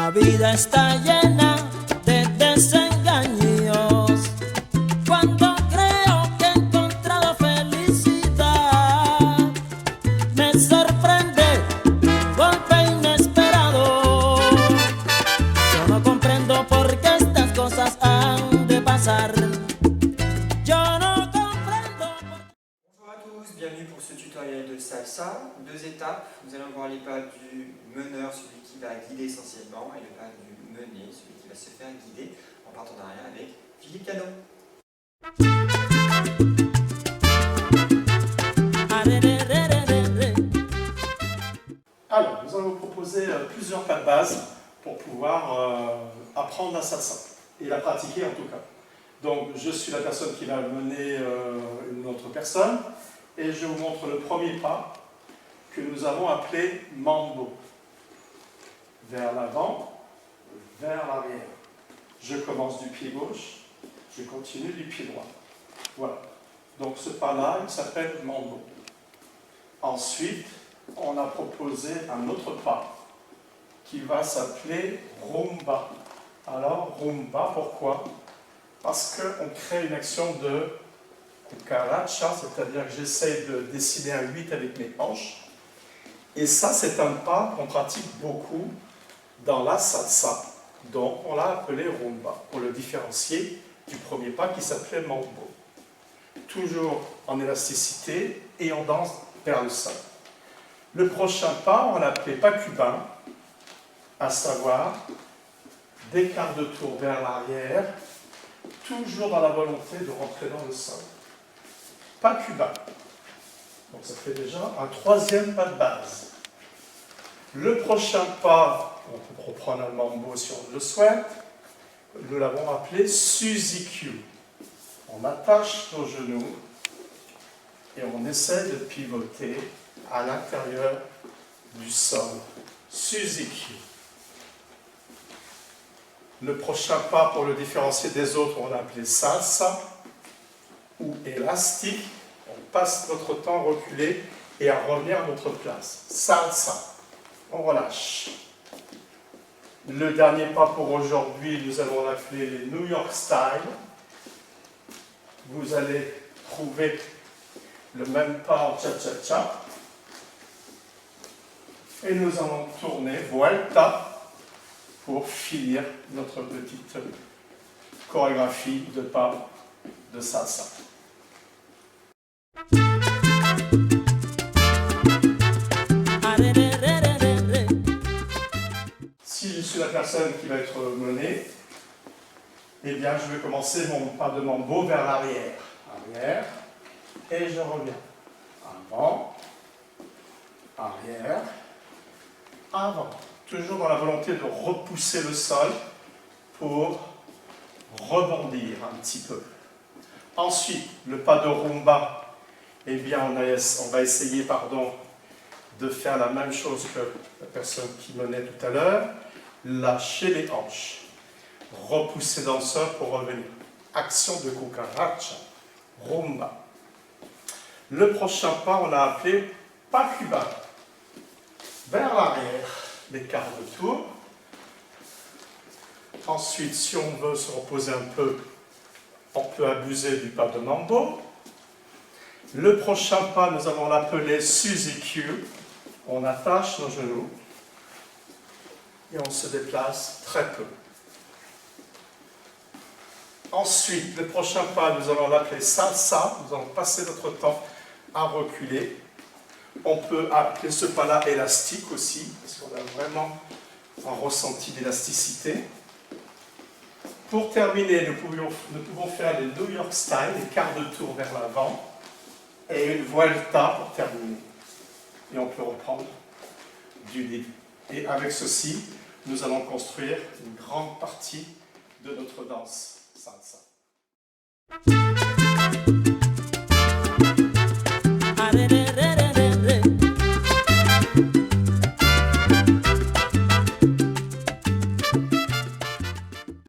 La vida está llena de desengaños. Cuando creo que he encontrado felicidad, me sorprende un golpe inesperado. Yo no comprendo por qué estas cosas han de pasar. Yo no comprendo. Bonjour à tous, bienvenue pour ce tutoriel de salsa. Deux étapes, nous allons voir les pas du meneur, celui qui va guider essentiellement, et le pas du mené, celui qui va se faire guider en partenariat avec Philippe Cano. Alors, nous allons vous proposer plusieurs pas de base pour pouvoir apprendre la salsa et la pratiquer en tout cas. Donc, je suis la personne qui va mener une autre personne et je vous montre le premier pas que nous avons appelé mambo. Vers l'avant, vers l'arrière. Je commence du pied gauche, je continue du pied droit. Voilà. Donc, ce pas-là, il s'appelle mambo. Ensuite, on a proposé un autre pas qui va s'appeler rumba. Alors, rumba, pourquoi? Parce qu'on crée une action de cucaracha, c'est-à-dire que j'essaie de dessiner un 8 avec mes hanches. Et ça, c'est un pas qu'on pratique beaucoup dans la salsa, donc on l'a appelé rumba, pour le différencier du premier pas qui s'appelait mambo. Toujours en élasticité et on danse vers le sol. Le prochain pas, on l'a appelé pas cubain, à savoir des quarts de tour vers l'arrière, toujours dans la volonté de rentrer dans le sol. Pas cubain. Donc ça fait déjà un troisième pas de base. Le prochain pas, on peut reprendre un mambo si on le souhaite, nous l'avons appelé Suzy-Q. On attache nos genoux et on essaie de pivoter à l'intérieur du sol. Suzy-Q. Le prochain pas, pour le différencier des autres, on l'a appelé salsa ou élastique. On passe notre temps à reculer et à revenir à notre place. Salsa. On relâche. Le dernier pas pour aujourd'hui, nous allons l'appeler les New York Style. Vous allez trouver le même pas en cha-cha-cha. Et nous allons tourner Vuelta pour finir notre petite chorégraphie de pas de salsa. Si je suis la personne qui va être menée, eh bien je vais commencer mon pas de mambo vers l'arrière. Arrière, et je reviens. Avant, arrière, avant. Toujours dans la volonté de repousser le sol pour rebondir un petit peu. Ensuite, le pas de rumba, eh bien on va essayer de faire la même chose que la personne qui menait tout à l'heure. Lâcher les hanches. Repousser dans le sol pour revenir. Action de cucaracha. Rumba. Le prochain pas, on l'a appelé pas cubain. Vers l'arrière, les quarts de tour. Ensuite, si on veut se reposer un peu, on peut abuser du pas de mambo. Le prochain pas, nous allons l'appeler Suzy-Q. On attache nos genoux et on se déplace très peu. Ensuite, le prochain pas, nous allons l'appeler salsa. Nous allons passer notre temps à reculer. On peut appeler ce pas-là élastique aussi, parce qu'on a vraiment un ressenti d'élasticité. Pour terminer, nous pouvons faire les New York Style, les quarts de tour vers l'avant. et une vuelta pour terminer. Et on peut reprendre du début. Et avec ceci, nous allons construire une grande partie de notre danse salsa.